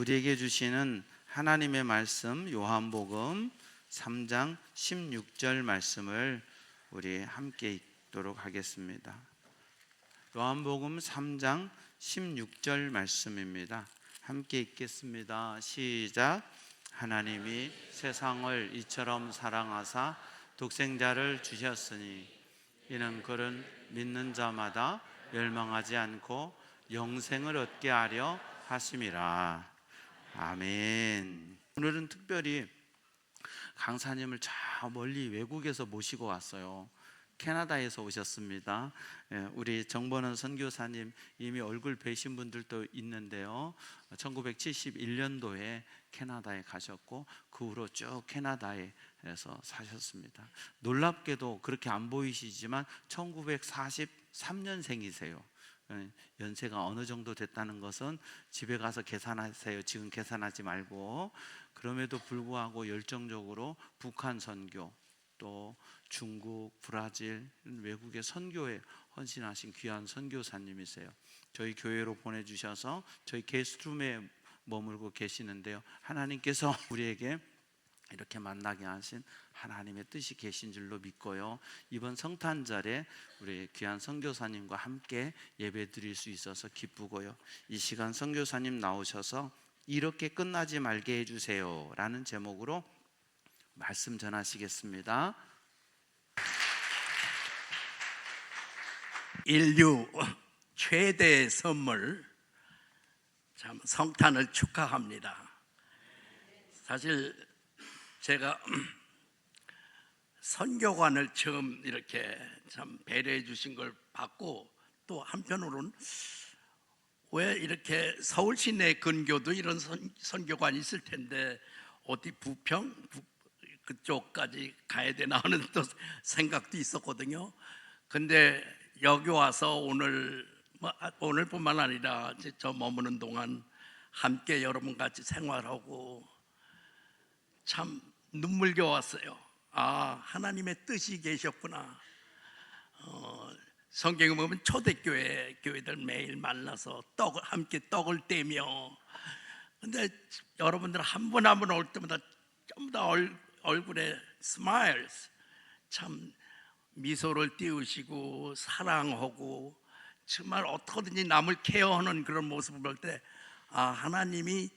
우리에게 주시는 하나님의 말씀 요한복음 3장 16절 말씀을 우리 함께 읽도록 하겠습니다. 요한복음 3장 16절 말씀입니다. 함께 읽겠습니다. 시작. 하나님이 세상을 이처럼 사랑하사 독생자를 주셨으니 이는 그를 믿는 자마다 멸망하지 않고 영생을 얻게 하려 하심이라. 아멘. 오늘은 특별히 강사님을 저 멀리 외국에서 모시고 왔어요. 캐나다에서 오셨습니다. 우리 정번원 선교사님 이미 얼굴 뵈신 분들도 있는데요, 1971년도에 캐나다에 가셨고 그 후로 쭉 캐나다에서 사셨습니다. 놀랍게도 그렇게 안 보이시지만 1943년생이세요. 연세가 어느 정도 됐다는 것은 집에 가서 계산하세요. 지금 계산하지 말고. 그럼에도 불구하고 열정적으로 북한 선교, 또 중국, 브라질 외국의 선교에 헌신하신 귀한 선교사님이세요. 저희 교회로 보내주셔서 저희 게스트룸에 머물고 계시는데요, 하나님께서 우리에게 이렇게 만나게 하신 하나님의 뜻이 계신 줄로 믿고요, 이번 성탄절에 우리 귀한 선교사님과 함께 예배 드릴 수 있어서 기쁘고요, 이 시간 선교사님 나오셔서 이렇게 끝나지 말게 해주세요 라는 제목으로 말씀 전하시겠습니다. 인류 최대의 선물, 참 성탄을 축하합니다. 사실 제가 선교관을 처음 이렇게 참 배려해 주신 걸 받고, 또 한편으로는 왜 이렇게 서울 시내 근교도 이런 선교관이 있을 텐데 어디 부평 그쪽까지 가야 되나 하는 또 생각도 있었거든요. 근데 여기 와서 오늘뿐만 아니라 저 머무는 동안 함께 여러분 같이 생활하고 참 눈물겨웠어요. 아, 하나님의 뜻이 계셨구나. 성경에 보면 초대교회들 매일 만나서 함께 떡을 떼며, 근데 여러분들 한 분 한 분 올 때마다 전부 다 얼굴에 스마일스, 참 미소를 띄우시고 사랑하고 정말 어떻게든지 남을 케어하는 그런 모습을 볼 때, 아, 하나님이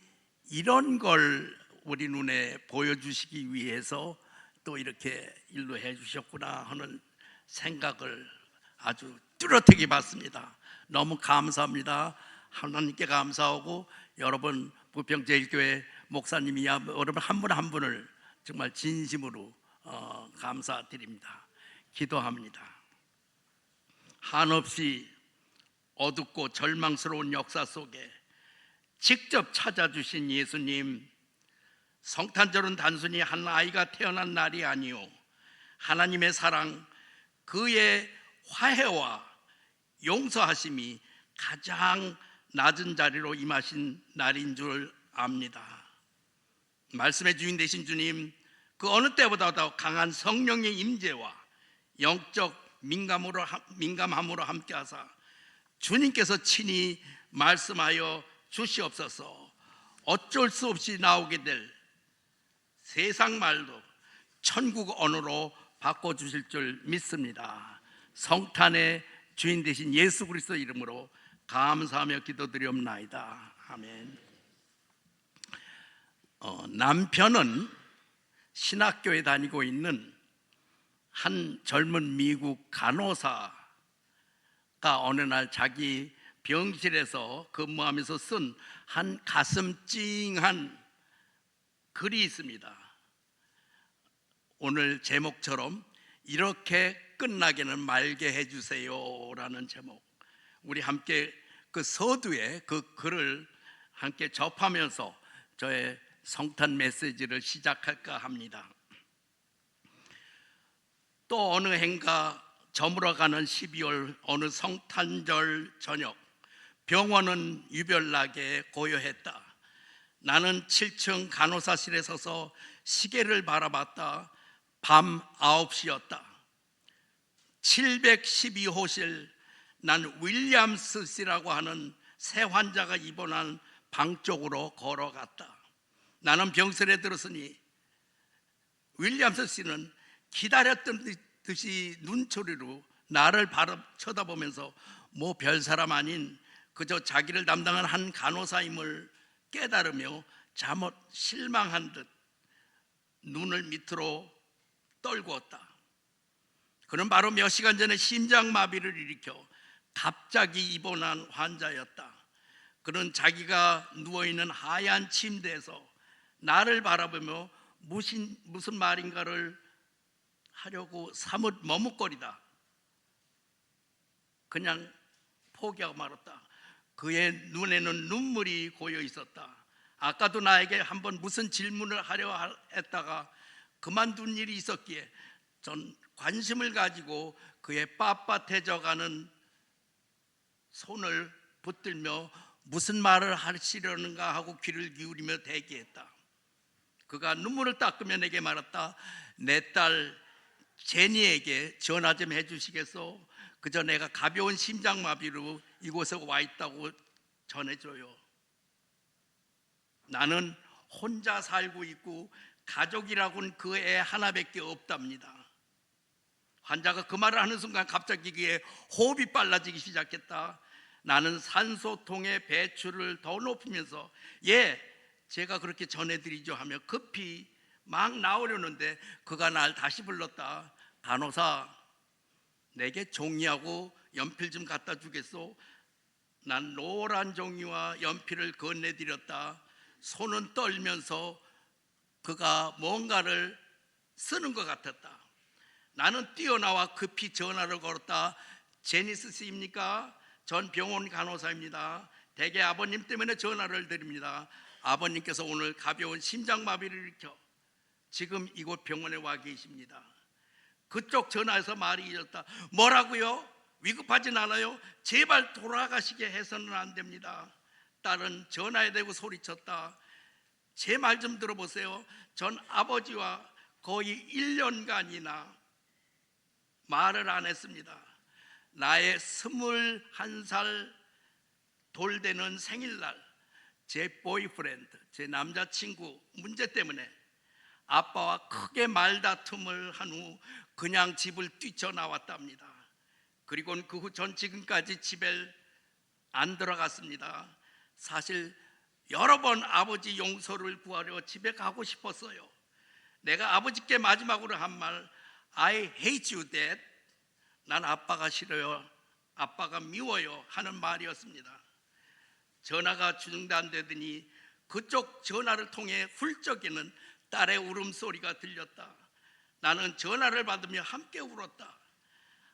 이런 걸 우리 눈에 보여주시기 위해서 또 이렇게 일로 해주셨구나 하는 생각을 아주 뚜렷하게 받습니다. 너무 감사합니다. 하나님께 감사하고 여러분 부평제일교회 목사님이 여러분 한 분 한 분을 정말 진심으로 감사드립니다. 기도합니다. 한없이 어둡고 절망스러운 역사 속에 직접 찾아주신 예수님, 성탄절은 단순히 한 아이가 태어난 날이 아니요, 하나님의 사랑, 그의 화해와 용서하심이 가장 낮은 자리로 임하신 날인 줄 압니다. 말씀의 주인 되신 주님, 그 어느 때보다 더 강한 성령의 임재와 영적 민감함으로 함께하사 주님께서 친히 말씀하여 주시옵소서. 어쩔 수 없이 나오게 될 세상 말도 천국 언어로 바꿔주실 줄 믿습니다. 성탄의 주인 되신 예수 그리스도 이름으로 감사하며 기도드리옵나이다. 아멘. 남편은 신학교에 다니고 있는 한 젊은 미국 간호사가 어느 날 자기 병실에서 근무하면서 쓴 한 가슴 찡한 글이 있습니다. 오늘 제목처럼 이렇게 끝나게는 말게 해주세요 라는 제목, 우리 함께 그 서두에 그 글을 함께 접하면서 저의 성탄 메시지를 시작할까 합니다. 또 어느 해인가 저물어가는 12월 어느 성탄절 저녁, 병원은 유별나게 고요했다. 나는 7층 간호사실에 서서 시계를 바라봤다. 밤 9시였다. 712호실, 난 윌리엄스 씨라고 하는 새 환자가 입원한 방 쪽으로 걸어갔다. 나는 병실에 들었으니 윌리엄스 씨는 기다렸던 듯이 눈초리로 나를 바로 쳐다보면서 뭐 별사람 아닌 그저 자기를 담당한 한 간호사임을 깨달으며 잠옷 실망한 듯 눈을 밑으로 떨구었다. 그는 바로 몇 시간 전에 심장마비를 일으켜 갑자기 입원한 환자였다. 그는 자기가 누워있는 하얀 침대에서 나를 바라보며 무슨 말인가를 하려고 사뭇 머뭇거리다 그냥 포기하고 말았다. 그의 눈에는 눈물이 고여 있었다. 아까도 나에게 한번 무슨 질문을 하려 했다가 그만둔 일이 있었기에 전 관심을 가지고 그의 빳빳해져가는 손을 붙들며 무슨 말을 하시려는가 하고 귀를 기울이며 대기했다. 그가 눈물을 닦으며 내게 말했다. 내 딸 제니에게 전화 좀 해주시겠소? 그저 내가 가벼운 심장마비로 이곳에 와 있다고 전해줘요. 나는 혼자 살고 있고 가족이라고는 그 애 하나밖에 없답니다. 환자가 그 말을 하는 순간 갑자기 그의 호흡이 빨라지기 시작했다. 나는 산소통의 배출을 더 높이면서 예, 제가 그렇게 전해드리죠 하며 급히 막 나오려는데 그가 날 다시 불렀다. 간호사, 내게 종이하고 연필 좀 갖다 주겠소? 난 노란 종이와 연필을 건네드렸다. 손은 떨면서 그가 뭔가를 쓰는 것 같았다. 나는 뛰어나와 급히 전화를 걸었다. 제니스 씨입니까? 전 병원 간호사입니다. 댁에 아버님 때문에 전화를 드립니다. 아버님께서 오늘 가벼운 심장마비를 일으켜 지금 이곳 병원에 와 계십니다. 그쪽 전화에서 말이 이었다. 뭐라고요? 위급하진 않아요? 제발 돌아가시게 해서는 안 됩니다. 딸은 전화에 대고 소리쳤다. 제 말 좀 들어보세요. 전 아버지와 거의 1년간이나 말을 안 했습니다. 나의 21살 돌되는 생일날 제 보이프렌드, 제 남자친구 문제 때문에 아빠와 크게 말다툼을 한 후 그냥 집을 뛰쳐나왔답니다. 그리고는 그 후 전 지금까지 집에 안 들어갔습니다. 사실 여러 번 아버지 용서를 구하려 집에 가고 싶었어요. 내가 아버지께 마지막으로 한 말 I hate you dad, 난 아빠가 싫어요, 아빠가 미워요 하는 말이었습니다. 전화가 중단되더니 그쪽 전화를 통해 훌쩍이는 딸의 울음소리가 들렸다. 나는 전화를 받으며 함께 울었다.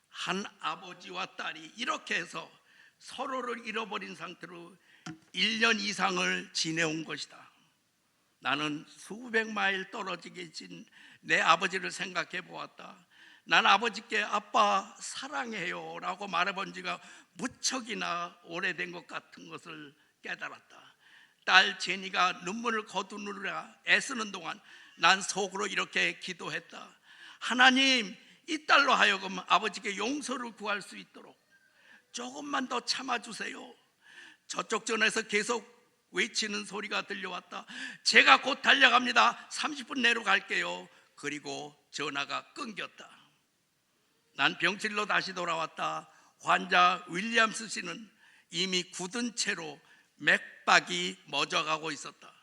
한 아버지와 딸이 이렇게 해서 서로를 잃어버린 상태로 1년 이상을 지내온 것이다. 나는 수백 마일 떨어져 계신 내 아버지를 생각해 보았다. 난 아버지께 아빠 사랑해요 라고 말해본 지가 무척이나 오래된 것 같은 것을 깨달았다. 딸 제니가 눈물을 거두느라 애쓰는 동안 난 속으로 이렇게 기도했다. 하나님, 이 딸로 하여금 아버지께 용서를 구할 수 있도록 조금만 더 참아주세요. 저쪽 전에서 계속 외치는 소리가 들려왔다. 제가 곧 달려갑니다. 30분 내로 갈게요. 그리고 전화가 끊겼다. 난 병실로 다시 돌아왔다. 환자 윌리엄스 씨는 이미 굳은 채로 맥박이 멎어가고 있었다.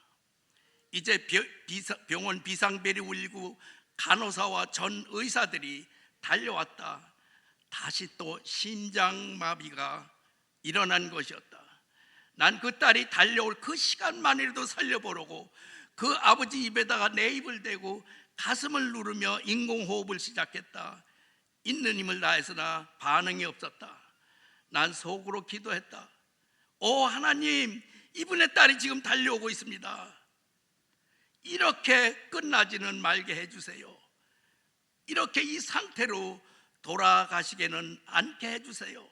이제 병원 비상벨이 울리고 간호사와 전 의사들이 달려왔다. 다시 또 심장마비가 일어난 것이었다. 난 그 딸이 달려올 그 시간만이라도 살려보려고 그 아버지 입에다가 내 입을 대고 가슴을 누르며 인공호흡을 시작했다. 있는 힘을 다해서나 반응이 없었다. 난 속으로 기도했다. 오 하나님, 이분의 딸이 지금 달려오고 있습니다. 이렇게 끝나지는 말게 해주세요. 이렇게 이 상태로 돌아가시게는 않게 해주세요.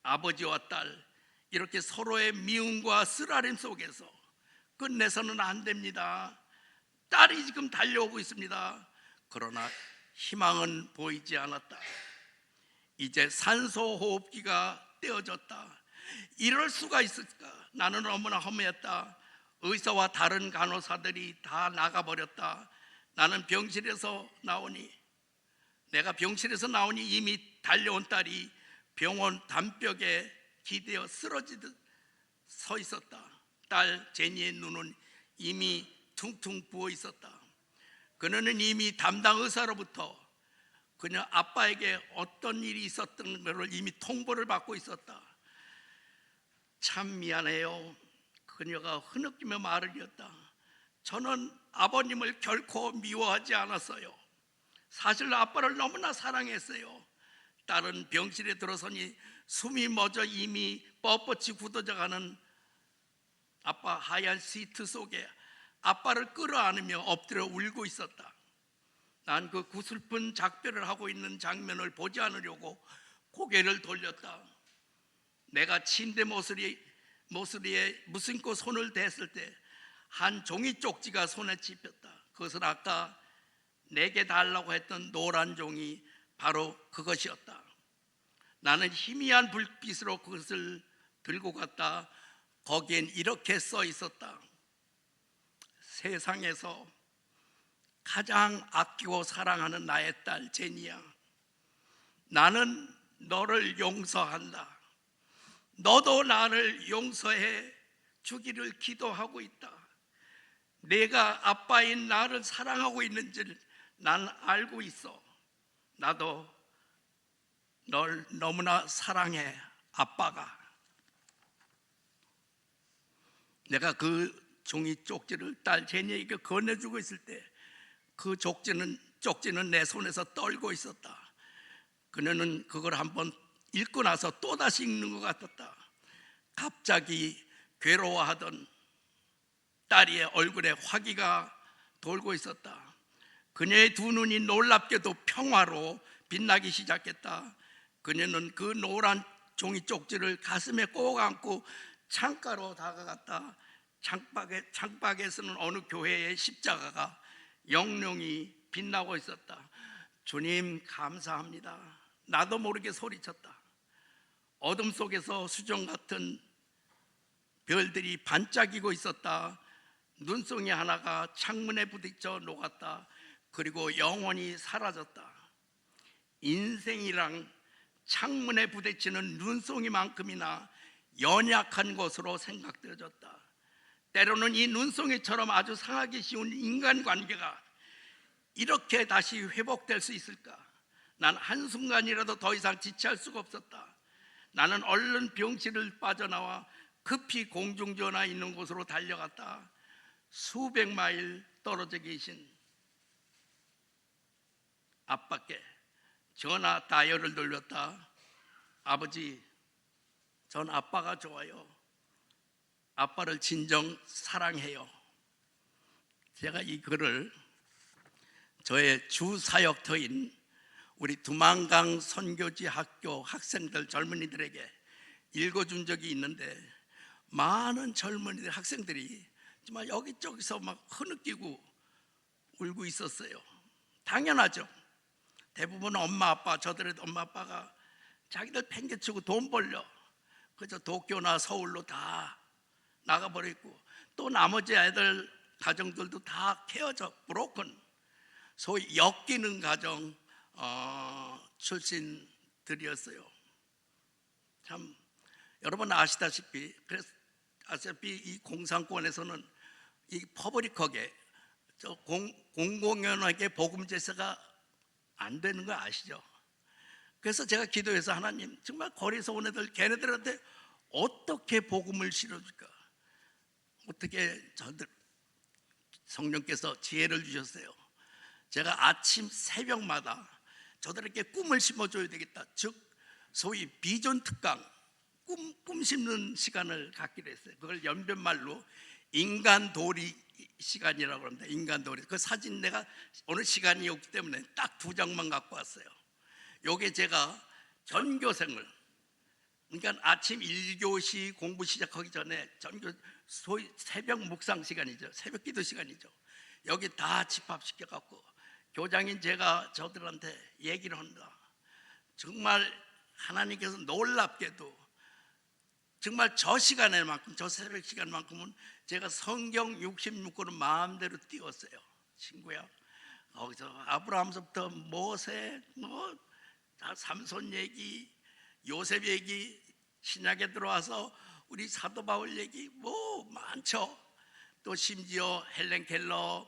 아버지와 딸 이렇게 서로의 미움과 쓰라림 속에서 끝내서는 안 됩니다. 딸이 지금 달려오고 있습니다. 그러나 희망은 보이지 않았다. 이제 산소호흡기가 떼어졌다. 이럴 수가 있을까? 나는 너무나 허무했다. 의사와 다른 간호사들이 다 나가버렸다. 나는 내가 병실에서 나오니 이미 달려온 딸이 병원 담벽에 기대어 쓰러지듯 서 있었다. 딸 제니의 눈은 이미 퉁퉁 부어 있었다. 그녀는 이미 담당 의사로부터 그녀 아빠에게 어떤 일이 있었던 것을 이미 통보를 받고 있었다. 참 미안해요. 그녀가 흐느끼며 말을 이었다. 저는 아버님을 결코 미워하지 않았어요. 사실 아빠를 너무나 사랑했어요. 딸은 병실에 들어서니 숨이 멎어 이미 뻣뻣이 굳어져가는 아빠 하얀 시트 속에 아빠를 끌어안으며 엎드려 울고 있었다. 난 그 구슬픈 작별을 하고 있는 장면을 보지 않으려고 고개를 돌렸다. 내가 침대 모서리에 무심코 손을 댔을 때 한 종이 쪽지가 손에 집혔다. 그것은 아까 내게 달라고 했던 노란 종이 바로 그것이었다. 나는 희미한 불빛으로 그것을 들고 갔다. 거기엔 이렇게 써 있었다. 세상에서 가장 아끼고 사랑하는 나의 딸 제니야, 나는 너를 용서한다. 너도 나를 용서해 주기를 기도하고 있다. 내가 아빠인 나를 사랑하고 있는지를 난 알고 있어. 나도 널 너무나 사랑해, 아빠가. 내가 그 종이 쪽지를 딸 제니에게 건네주고 있을 때 그 쪽지는 내 손에서 떨고 있었다. 그녀는 그걸 한번 읽고 나서 또다시 읽는 것 같았다. 갑자기 괴로워하던 딸의 얼굴에 화기가 돌고 있었다. 그녀의 두 눈이 놀랍게도 평화로 빛나기 시작했다. 그녀는 그 노란 종이 쪽지를 가슴에 꼭 안고 창가로 다가갔다. 창밖에서는 어느 교회의 십자가가 영롱히 빛나고 있었다. 주님 감사합니다. 나도 모르게 소리쳤다. 어둠 속에서 수정 같은 별들이 반짝이고 있었다. 눈송이 하나가 창문에 부딪혀 녹았다. 그리고 영원히 사라졌다. 인생이랑 창문에 부딪히는 눈송이만큼이나 연약한 것으로 생각되어졌다. 때로는 이 눈송이처럼 아주 상하기 쉬운 인간관계가 이렇게 다시 회복될 수 있을까? 난 한순간이라도 더 이상 지체할 수가 없었다. 나는 얼른 병실을 빠져나와 급히 공중전화 있는 곳으로 달려갔다. 수백 마일 떨어져 계신 아빠께 전화 다이얼을 돌렸다. 아버지, 전 아빠가 좋아요. 아빠를 진정 사랑해요. 제가 이 글을 저의 주 사역터인 우리 두만강 선교지 학교 학생들, 젊은이들에게 읽어준 적이 있는데 많은 젊은이들, 학생들이 정말 여기저기서 막 흐느끼고 울고 있었어요. 당연하죠. 대부분 엄마 아빠, 저들의 엄마 아빠가 자기들 팽개치고 돈 벌려 그저 도쿄나 서울로 다 나가버렸고, 또 나머지 애들 가정들도 다 케어져 브로큰, 소위 엮이는 가정 출신들이었어요. 참 여러분 아시다시피 이 공산권에서는 이 퍼블릭하게 공공연하게 복음 제사가 안 되는 거 아시죠? 그래서 제가 기도해서 하나님, 정말 거리에서 온 애들 걔네들한테 어떻게 복음을 실어줄까? 어떻게 성령께서 지혜를 주셨어요. 제가 아침 새벽마다 저들에게 꿈을 심어줘야 되겠다. 즉 소위 비전 특강, 꿈 심는 시간을 갖기로 했어요. 그걸 연변말로 인간도리 시간이라고 합니다. 인간도리. 그 사진 내가 오늘 시간이 없기 때문에 딱 2장만 갖고 왔어요. 요게 제가 전교생을, 그러니까 아침 1교시 공부 시작하기 전에 소위 새벽 묵상 시간이죠. 새벽 기도 시간이죠. 여기 다 집합시켜 갖고 교장인 제가 저들한테 얘기를 한다. 정말 하나님께서 놀랍게도 정말 저 시간에만큼, 저 새벽 시간만큼은 제가 성경 66권을 마음대로 띄웠어요. 친구야, 거기서 아브라함서부터 모세, 삼손 얘기, 요셉 얘기, 신약에 들어와서 우리 사도 바울 얘기 많죠. 또 심지어 헬렌 켈러,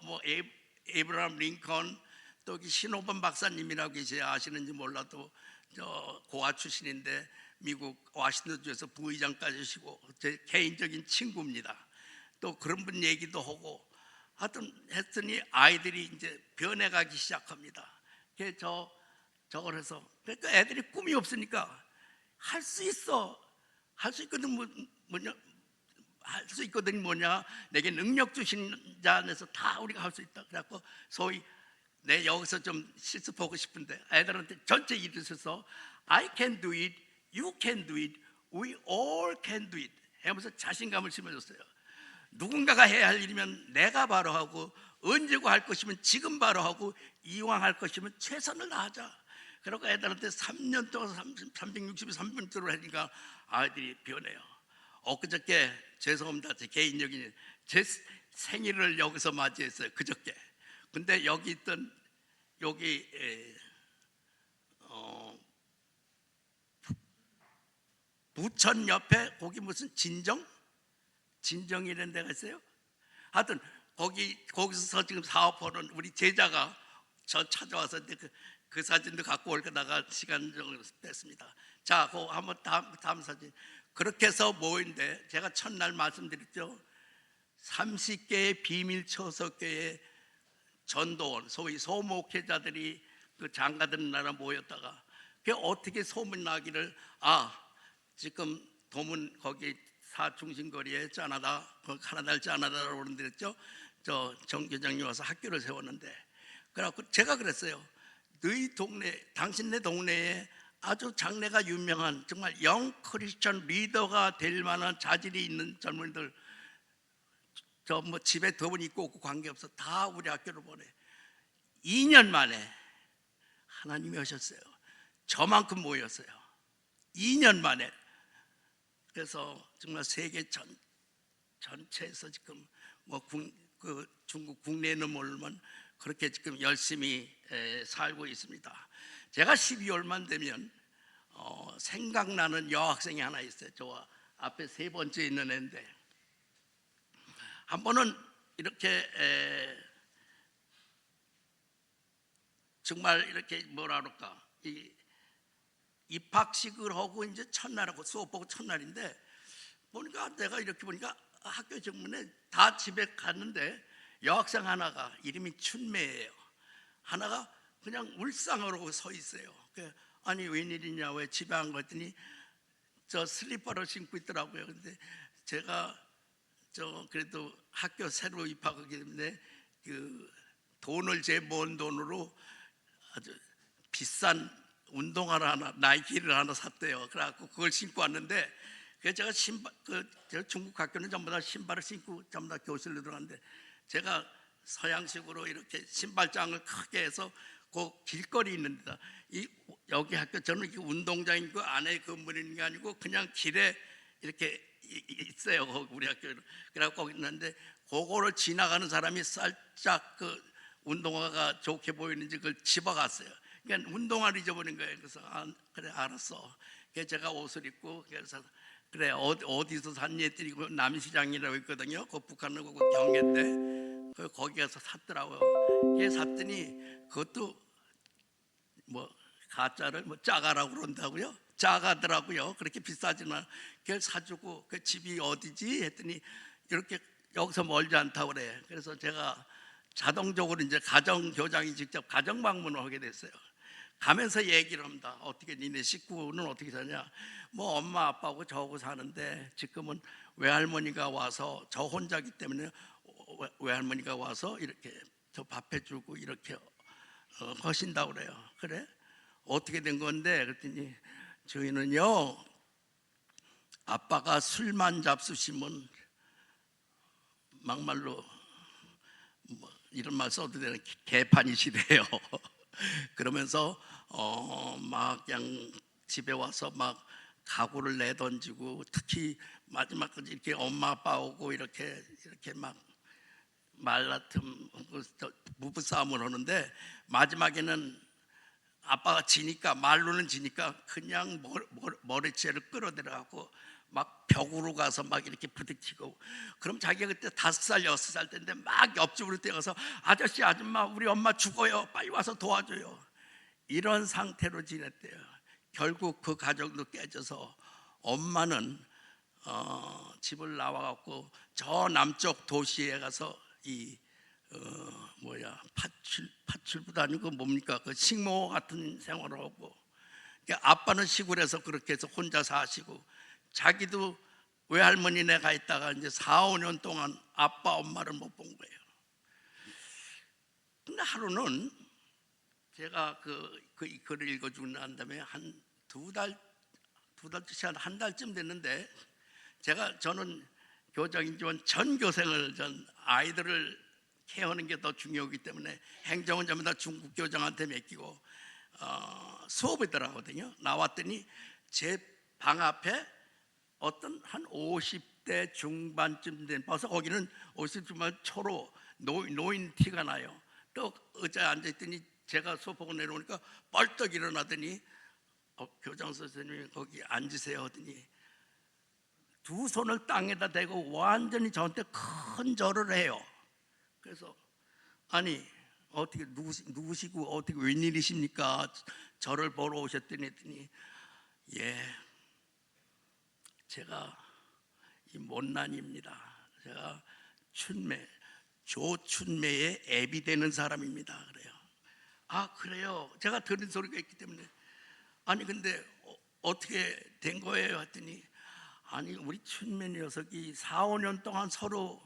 에이브라함 링컨, 또 신호범 박사님이라고 계세요. 아시는지 몰라도 저 고아 출신인데 미국 워싱턴주에서 부의장까지 하시고 제 개인적인 친구입니다. 또 그런 분 얘기도 하고 하여튼 했더니 아이들이 이제 변해가기 시작합니다. 저걸 해서 그러니까 애들이 꿈이 없으니까 할 수 있어, 할 수 있거든. 할 수 있거든 뭐냐, 내게 능력 주신 자 안에서 다 우리가 할 수 있다. 그래갖고 소위 내 여기서 좀 실습하고 싶은데 애들한테 전체 일으켜서 I can do it, you can do it, we all can do it 하면서 자신감을 심어줬어요. 누군가가 해야 할 일이면 내가 바로 하고, 언제고 할 것이면 지금 바로 하고, 이왕 할 것이면 최선을 다하자. 그러고 애들한테 3년 동안 363분 동안 하니까 아이들이 변해요. 엊그저께, 죄송합니다, 제 개인적인, 제 생일을 여기서 맞이했어요. 그저께. 근데 여기 있던 부천 옆에 거기 무슨 진정이라는 데가 있어요. 하여튼 거기서 지금 사업하는 우리 제자가 저 찾아와서 그 사진도 갖고 올 거다가 시간 좀 됐습니다. 자, 그 한번 다음 사진. 그렇게 해서 모인데 제가 첫날 말씀드렸죠. 30개의 비밀 처석교회 전도원, 소위 소목회자들이 그 장가드는 나라 모였다가 그게 어떻게 소문나기를, 지금 도문 거기 사중심거리에 짜나다, 그 카나다를 짜나다라고 그러는데 그랬죠. 저 정교장님 와서 학교를 세웠는데, 그래갖고 제가 그랬어요. 너희 동네, 당신네 동네에 아주 장래가 유명한 정말 영 크리스천 리더가 될 만한 자질이 있는 젊은이들, 저 집에 더분 있고 없고 관계없어 다 우리 학교를 보내. 2년 만에 하나님이 오셨어요. 저만큼 모였어요. 2년 만에. 그래서 정말 세계 전체에서 지금 중국 국내에는 모르면 그렇게 지금 열심히 살고 있습니다. 제가 12월만 되면 생각나는 여학생이 하나 있어요. 저 앞에 세 번째 있는 애인데, 한 번은 이렇게 정말 이렇게 뭐라 그럴까, 입학식을 하고 이제 첫날하고 수업하고 첫날인데, 보니까 내가 이렇게 보니까 학교 정문에 다 집에 갔는데 여학생 하나가 이름이 춘매예요. 하나가 그냥 울상으로 서 있어요. 아니 웬일이냐, 왜 집에 안 갔더니 저 슬리퍼를 신고 있더라고요. 근데 제가 그래도 학교 새로 입학하기 때문에 그 돈을 제 먼 돈으로 아주 비싼 운동화를 하나, 나이키를 하나 샀대요. 그래갖고 그걸 신고 왔는데, 제가 제가 중국 학교는 전부 다 신발을 신고 전부 다 교실로 들어갔는데, 제가 서양식으로 이렇게 신발장을 크게 해서 그 길거리 있는 데다, 여기 학교 저는 운동장인 그 안에 건물이 있는 게 아니고 그냥 길에 이렇게 있어요. 우리 학교는. 그래갖고 거기 있는데, 그거를 지나가는 사람이 살짝 그 운동화가 좋게 보이는지 그걸 집어갔어요. 그러니까 운동화를 잊어버린 거예요. 그래서 그래 알았어. 그래서 제가 옷을 입고, 그래서 그래 어디서 샀니 했더니 그 남시장이라고 있거든요. 그 북한은 그 경계인데 거기 가서 샀더라고요. 걔 샀더니 그것도 가짜를 짜가라고 그런다고요. 짜가더라고요. 그렇게 비싸지만 그걸 사주고, 그 집이 어디지 했더니 이렇게 여기서 멀지 않다고 그래. 그래서 제가 자동적으로 이제 가정교장이 직접 가정 방문을 하게 됐어요. 가면서 얘기를 합니다. 어떻게 니네 식구는 어떻게 사냐? 엄마 아빠하고 저하고 사는데 지금은 외할머니가 와서, 저 혼자기 때문에 외할머니가 와서 이렇게 저 밥 해주고 이렇게 하신다고 그래요. 그래? 어떻게 된 건데? 그랬더니 저희는요, 아빠가 술만 잡수시면 막말로 이런 말 써도 되는 개판이시래요. 그러면서 막 그냥 집에 와서 막 가구를 내던지고, 특히 마지막까지 이렇게 엄마 아빠 오고 이렇게 막 말다툼 부부싸움을 하는데, 마지막에는 아빠가 지니까, 말로는 지니까 그냥 머리채를 끌어들여갖고 막 벽으로 가서 막 이렇게 부딪히고, 그럼 자기가 그때 5살 6살 때인데 막 옆집으로 뛰어가서 아저씨 아줌마 우리 엄마 죽어요, 빨리 와서 도와줘요, 이런 상태로 지냈대요. 결국 그 가정도 깨져서 엄마는 집을 나와갖고 저 남쪽 도시에 가서 파출부도 아니고 뭡니까, 그 식모 같은 생활을 하고, 아빠는 시골에서 그렇게 해서 혼자 사시고, 자기도 외할머니네 가 있다가 이제 4, 5년 동안 아빠 엄마를 못 본 거예요. 근데 하루는 제가 그 글을 읽어주고 난 다음에 한 두 달쯤 한 달쯤 됐는데, 저는 교장이지만 전교생을 아이들을 케어하는 게 더 중요하기 때문에 행정은 전부 다 중국 교장한테 맡기고 수업에 들어가거든요. 나왔더니 제 방 앞에 어떤 한 50대 중반쯤 된, 벌써 거기는 50대 중반 초로 노인 티가 나요. 또 의자에 앉아있더니 제가 수업하고 내려오니까 벌떡 일어나더니 교장 선생님이 거기 앉으세요 하더니 두 손을 땅에다 대고 완전히 저한테 큰 절을 해요. 그래서 아니 어떻게 누구시고 어떻게 웬일이십니까? 저를 보러 오셨더니 했더니, 예, 제가 이 못난입니다. 제가 조춘매의 애비 되는 사람입니다. 그래요. 아 그래요? 제가 들은 소리가 있기 때문에, 아니 근데 어떻게 된 거예요? 했더니, 아니 우리 춘매 녀석이 4, 5년 동안 서로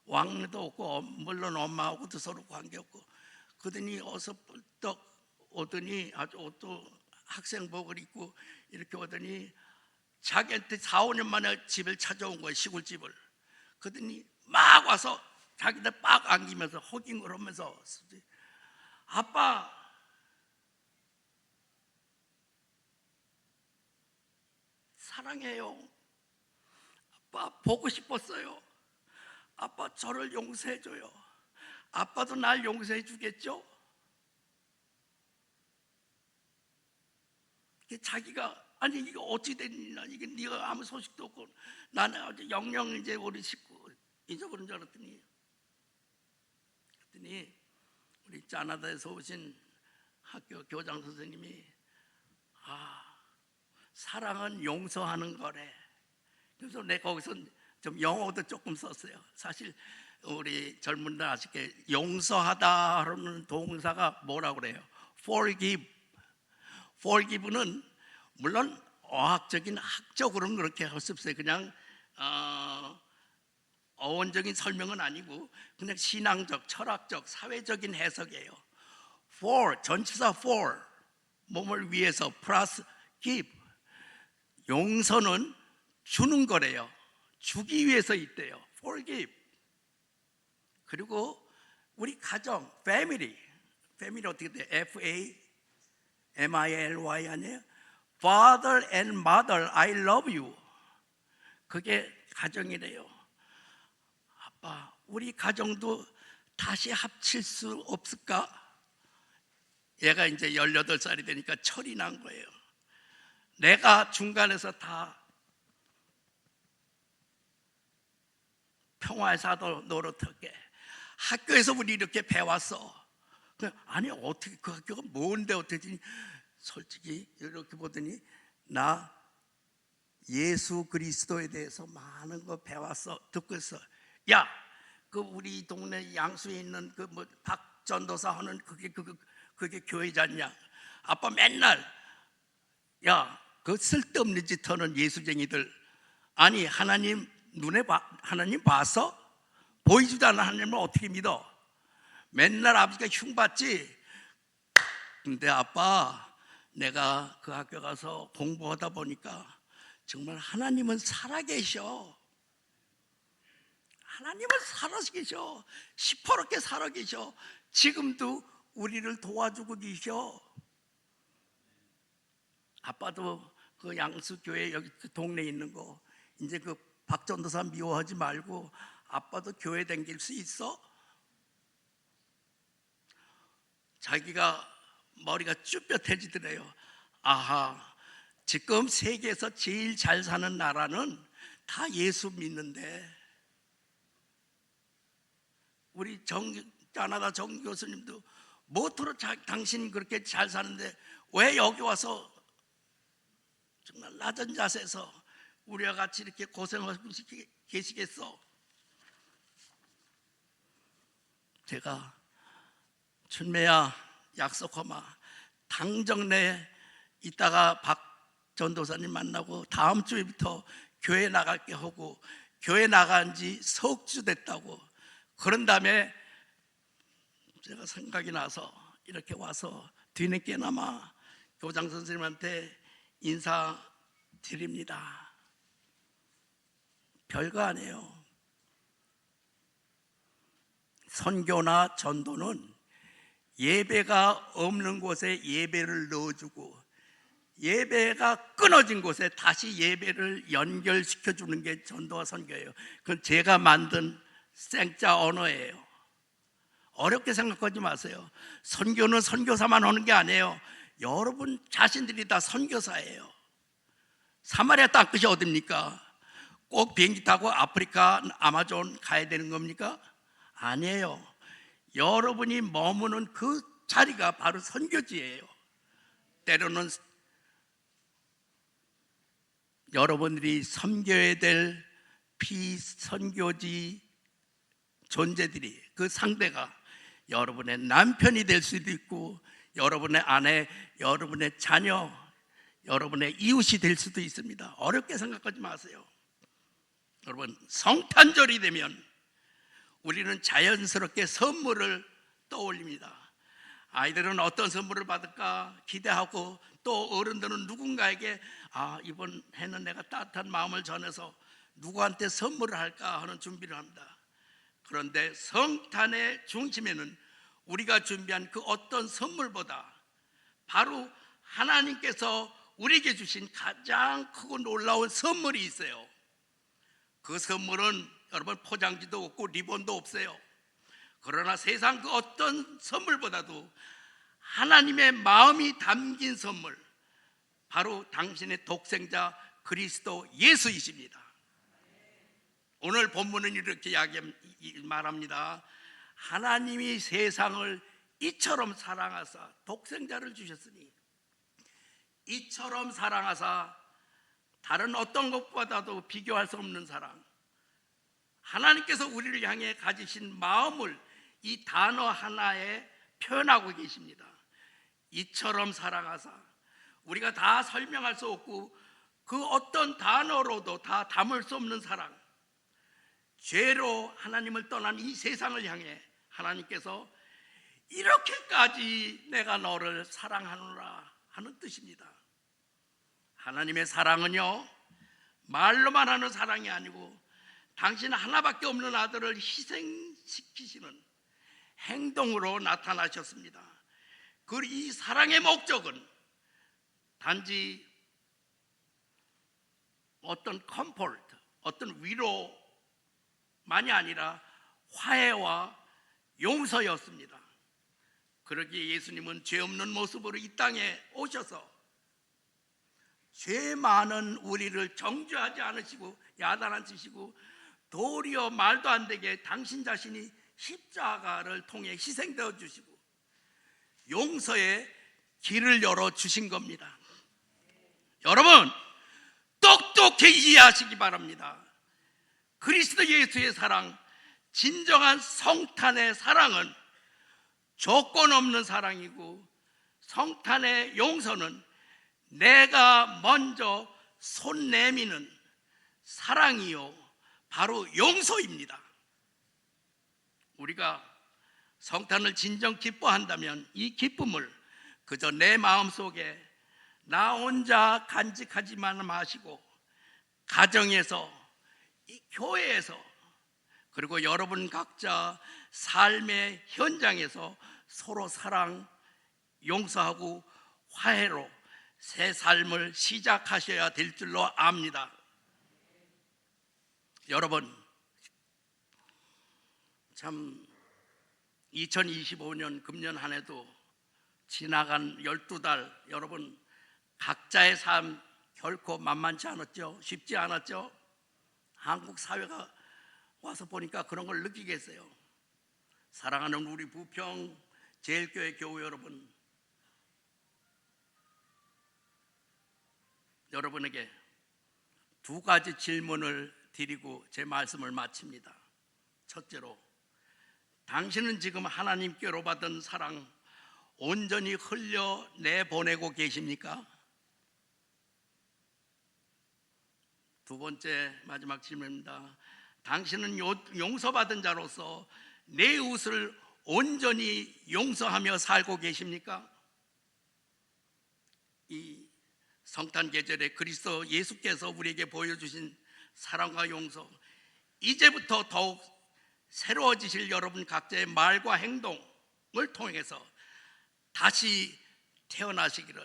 왕래도 없고, 물론 엄마하고도 서로 관계없고, 그러더니 어서 뿔떡 오더니 아주 옷도 학생복을 입고 이렇게 오더니 자기한테 4, 5년 만에 집을 찾아온 거예요, 시골집을. 그러더니 막 와서 자기들 빡 안기면서 호깅을 하면서, 아빠 사랑해요, 아빠 보고 싶었어요, 아빠 저를 용서해줘요, 아빠도 날 용서해 주겠죠? 자기가 아니 이게 어찌 된 일이냐, 이게 네가 아무 소식도 없고, 나는 아주 영영 이제 우리 식구 잊어버린 줄 알았더니 우리 캐나다에서 오신 학교 교장 선생님이, 사랑은 용서하는 거래. 그래서 내가 거기서 좀 영어도 조금 썼어요. 사실 우리 젊은들 아시게 용서하다라는 동사가 뭐라고 그래요? Forgive. Forgive는 물론 어학적인 학적으로는 그렇게 할 수 없어요. 그냥 어원적인 설명은 아니고 그냥 신앙적, 철학적, 사회적인 해석이에요. For, 전치사 for, 몸을 위해서, 플러스 give. 용서는 주는 거래요. 주기 위해서 있대요. Forgive. 그리고 우리 가정, family 어떻게 돼? F-A-M-I-L-Y 아니에요? Father and Mother, I love you. 그게 가정이래요. 아빠, 우리 가정도 다시 합칠 수 없을까? 얘가 이제 18살이 되니까 철이 난 거예요. 내가 중간에서 다 평화의 사도 노릇하게 학교에서 우리 이렇게 배웠어. 아니 어떻게 그 학교가 뭔데 어떻게 되니? 솔직히 이렇게 보더니 나 예수 그리스도에 대해서 많은 거 배웠어. 듣고 있어. 야, 그 우리 동네 양수에 있는 그 뭐 박전도사 하는 그게 교회잖냐? 아빠 맨날 야, 그 쓸데없는 짓 하는 예수쟁이들. 아니 하나님 하나님 봤어? 보이지도 않는 하나님을 어떻게 믿어? 맨날 아버지가 흉받지. 근데 아빠, 내가 그 학교 가서 공부하다 보니까 정말 하나님은 살아계셔. 하나님은 살아계셔. 시퍼렇게 살아계셔. 지금도 우리를 도와주고 계셔. 아빠도 그 양수교회 여기 그 동네에 있는 거 이제 그 박전도사 미워하지 말고 아빠도 교회 다닐 수 있어? 자기가 머리가 쭈뼛해지더래요. 아하, 지금 세계에서 제일 잘 사는 나라는 다 예수 믿는데 우리 캐나다 정 교수님도 뭐토록 당신 그렇게 잘 사는데 왜 여기 와서 정말 낮은 자세에서 우리와 같이 이렇게 고생하고 계시겠어? 제가 춘매야 약속하마, 당정 내 이따가 박 전도사님 만나고 다음 주부터 교회 나갈게 하고, 교회 나간 지 석 주 됐다고. 그런 다음에 제가 생각이 나서 이렇게 와서 뒤늦게나마 교장 선생님한테 인사드립니다. 별거 아니에요. 선교나 전도는 예배가 없는 곳에 예배를 넣어주고 예배가 끊어진 곳에 다시 예배를 연결시켜주는 게 전도와 선교예요. 그건 제가 만든 생자 언어예요. 어렵게 생각하지 마세요. 선교는 선교사만 하는 게 아니에요. 여러분 자신들이 다 선교사예요. 사마리아 땅끝이 어딥니까? 꼭 비행기 타고 아프리카 아마존 가야 되는 겁니까? 아니에요. 여러분이 머무는 그 자리가 바로 선교지예요. 때로는 여러분들이 섬겨야 될 비선교지 존재들이, 그 상대가 여러분의 남편이 될 수도 있고 여러분의 아내, 여러분의 자녀, 여러분의 이웃이 될 수도 있습니다. 어렵게 생각하지 마세요. 여러분, 성탄절이 되면 우리는 자연스럽게 선물을 떠올립니다. 아이들은 어떤 선물을 받을까 기대하고, 또 어른들은 누군가에게 이번 해는 내가 따뜻한 마음을 전해서 누구한테 선물을 할까 하는 준비를 합니다. 그런데 성탄의 중심에는 우리가 준비한 그 어떤 선물보다 바로 하나님께서 우리에게 주신 가장 크고 놀라운 선물이 있어요. 그 선물은 여러분 포장지도 없고 리본도 없어요. 그러나 세상 그 어떤 선물보다도 하나님의 마음이 담긴 선물, 바로 당신의 독생자 그리스도 예수이십니다. 오늘 본문은 이렇게 말합니다. 하나님이 세상을 이처럼 사랑하사 독생자를 주셨으니, 이처럼 사랑하사, 다른 어떤 것보다도 비교할 수 없는 사랑, 하나님께서 우리를 향해 가지신 마음을 이 단어 하나에 표현하고 계십니다. 이처럼 사랑하사. 우리가 다 설명할 수 없고 그 어떤 단어로도 다 담을 수 없는 사랑, 죄로 하나님을 떠난 이 세상을 향해 하나님께서 이렇게까지 내가 너를 사랑하노라 하는 뜻입니다. 하나님의 사랑은요, 말로만 하는 사랑이 아니고 당신 하나밖에 없는 아들을 희생시키시는 행동으로 나타나셨습니다. 그 이 사랑의 목적은 단지 어떤 컴포트, 어떤 위로만이 아니라 화해와 용서였습니다. 그러기에 예수님은 죄 없는 모습으로 이 땅에 오셔서 죄 많은 우리를 정죄하지 않으시고 야단하시고, 도리어 말도 안 되게 당신 자신이 십자가를 통해 희생되어 주시고 용서의 길을 열어 주신 겁니다. 여러분, 똑똑히 이해하시기 바랍니다. 그리스도 예수의 사랑, 진정한 성탄의 사랑은 조건 없는 사랑이고, 성탄의 용서는 내가 먼저 손 내미는 사랑이요, 바로 용서입니다. 우리가 성탄을 진정 기뻐한다면 이 기쁨을 그저 내 마음속에 나 혼자 간직하지만 마시고, 가정에서, 이 교회에서, 그리고 여러분 각자 삶의 현장에서 서로 사랑, 용서하고 화해로 새 삶을 시작하셔야 될 줄로 압니다. 여러분, 참 2025년 금년 한 해도 지나간 12달, 여러분 각자의 삶 결코 만만치 않았죠? 쉽지 않았죠? 한국 사회가 와서 보니까 그런 걸 느끼겠어요. 사랑하는 우리 부평 제일교회 교우 여러분, 여러분에게 두 가지 질문을 드리고 제 말씀을 마칩니다. 첫째로, 당신은 지금 하나님께로 받은 사랑 온전히 흘려내보내고 계십니까? 두 번째, 마지막 질문입니다. 당신은 용서받은 자로서 내 이웃을 온전히 용서하며 살고 계십니까? 이 성탄 계절에 그리스도 예수께서 우리에게 보여주신 사랑과 용서, 이제부터 더욱 새로워지실 여러분 각자의 말과 행동을 통해서 다시 태어나시기를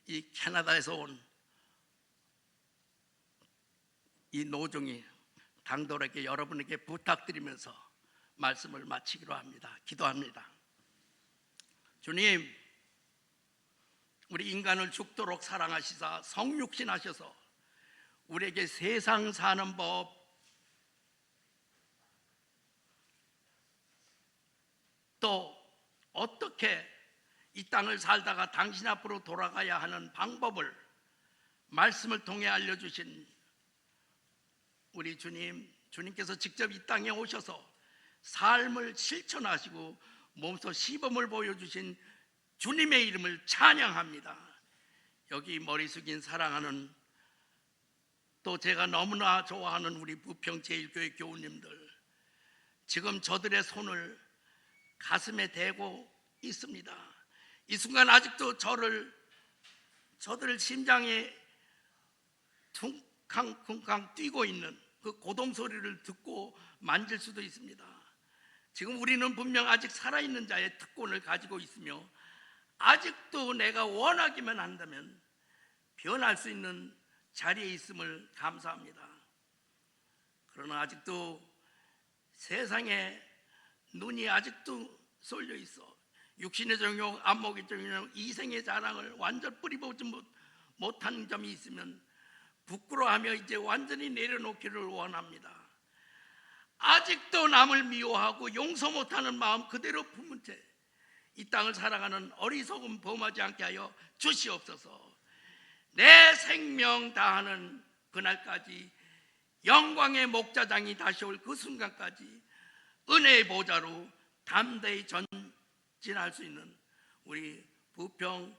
이 캐나다에서 온 이 노종이 당돌에게 여러분에게 부탁드리면서 말씀을 마치기로 합니다. 기도합니다. 주님, 우리 인간을 죽도록 사랑하시사 성육신하셔서 우리에게 세상 사는 법, 또 어떻게 이 땅을 살다가 당신 앞으로 돌아가야 하는 방법을 말씀을 통해 알려주신 우리 주님께서 직접 이 땅에 오셔서 삶을 실천하시고 몸소 시범을 보여주신 주님의 이름을 찬양합니다. 여기 머리 숙인 사랑하는, 또 제가 너무나 좋아하는 우리 부평 제일교회 교우님들, 지금 저들의 손을 가슴에 대고 있습니다. 이 순간 아직도 저들 심장에 쿵쾅쿵쾅 뛰고 있는 그 고동 소리를 듣고 만질 수도 있습니다. 지금 우리는 분명 아직 살아있는 자의 특권을 가지고 있으며 아직도 내가 원하기만 한다면 변할 수 있는 자리에 있음을 감사합니다. 그러나 아직도 세상에 눈이 아직도 쏠려 있어 육신의 정욕, 안목의 정욕, 이생의 자랑을 완전 뿌리보지 못한 점이 있으면 부끄러워하며 이제 완전히 내려놓기를 원합니다. 아직도 남을 미워하고 용서 못하는 마음 그대로 품은 채 이 땅을 살아가는 어리석음 범하지 않게 하여 주시옵소서. 내 생명 다하는 그날까지, 영광의 목자장이 다시 올 그 순간까지 은혜의 보좌로 담대히 전진할 수 있는 우리 부평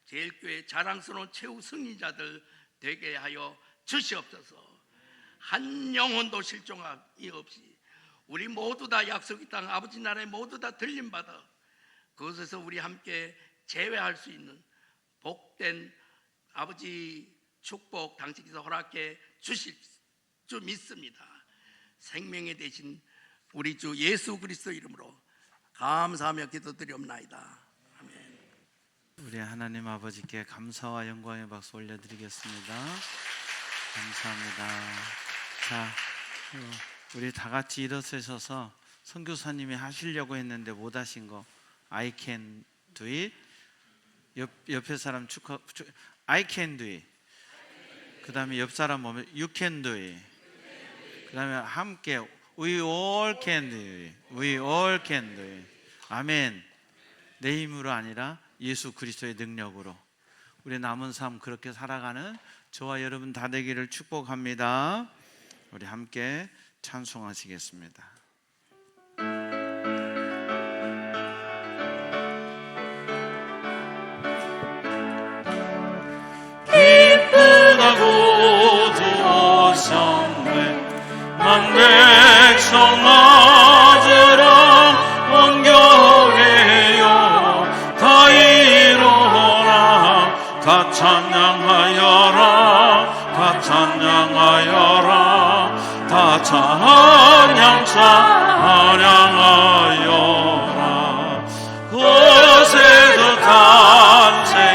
제일교회 자랑스러운 최후 승리자들 되게 하여 주시옵소서. 한 영혼도 실종함이 없이 우리 모두 다 약속의 땅 아버지 나라에 모두 다 들림받아 그것에서 우리 함께 재회할 수 있는 복된 아버지 축복 당신께서 허락해 주실 줄 믿습니다. 생명의 대신 우리 주 예수 그리스도 이름으로 감사하며 기도드리옵나이다. 아멘. 우리 하나님 아버지께 감사와 영광의 박수 올려드리겠습니다. 감사합니다. 자, 우리 다 같이 일어서셔서 선교사님이 하시려고 했는데 못 하신 거 I can do it. 옆에 사람 I can do it. 그 다음에 옆 사람 보면 You can do it. 그 다음에 함께 We all can do it. We all can do it. 아멘. 내 힘으로 아니라 예수 그리스도의 능력으로 우리 남은 삶 그렇게 살아가는 저와 여러분 다 되기를 축복합니다. 우리 함께 찬송하시겠습니다. 기쁘다고 들으셨네 만 백성 맞으라 원교회여 다 일어나 다 찬양하여라 다 찬양하여라 다 찬양하여라 그새도 탄생했으니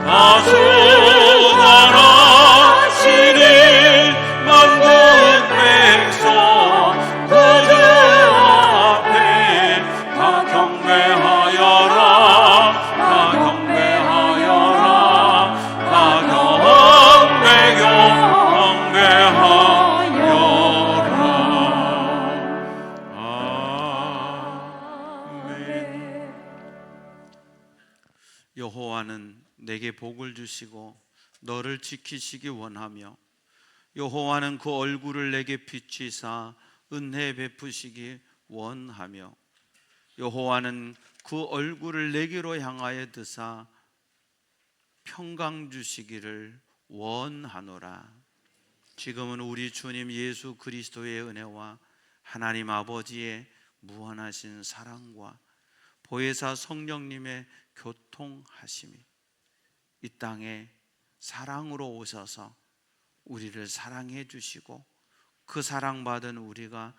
다수나라시니 만국 백성 구주 앞에 다 경배하여라 다 경배하여라 다 경배하여라 아멘. 여호와는 내게 복을 주시고 너를 지키시기 원하며 여호와는 그 얼굴을 내게 비추사 은혜 베푸시기 원하며 여호와는 그 얼굴을 내게로 향하여 드사 평강 주시기를 원하노라. 지금은 우리 주님 예수 그리스도의 은혜와 하나님 아버지의 무한하신 사랑과 보혜사 성령님의 교통하심이 이 땅에 사랑으로 오셔서 우리를 사랑해 주시고 그 사랑받은 우리가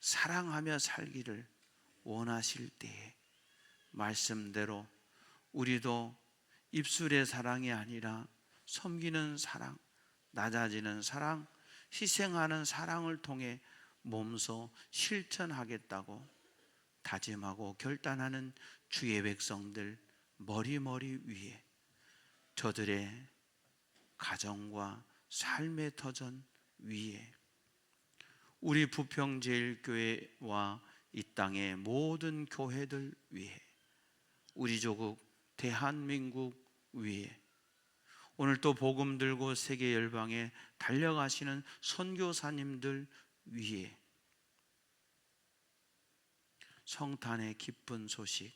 사랑하며 살기를 원하실 때에 말씀대로 우리도 입술의 사랑이 아니라 섬기는 사랑, 낮아지는 사랑, 희생하는 사랑을 통해 몸소 실천하겠다고 다짐하고 결단하는 주의 백성들 머리머리 위에 저들의 가정과 삶의 터전 위에 우리 부평제일교회와 이 땅의 모든 교회들 위에 우리 조국 대한민국 위에 오늘 또 복음 들고 세계 열방에 달려가시는 선교사님들 위에 성탄의 기쁜 소식,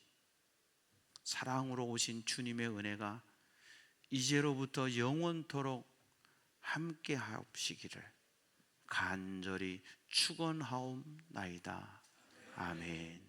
사랑으로 오신 주님의 은혜가 이제로부터 영원토록 함께 하옵시기를 간절히 축원하옵나이다. 아멘.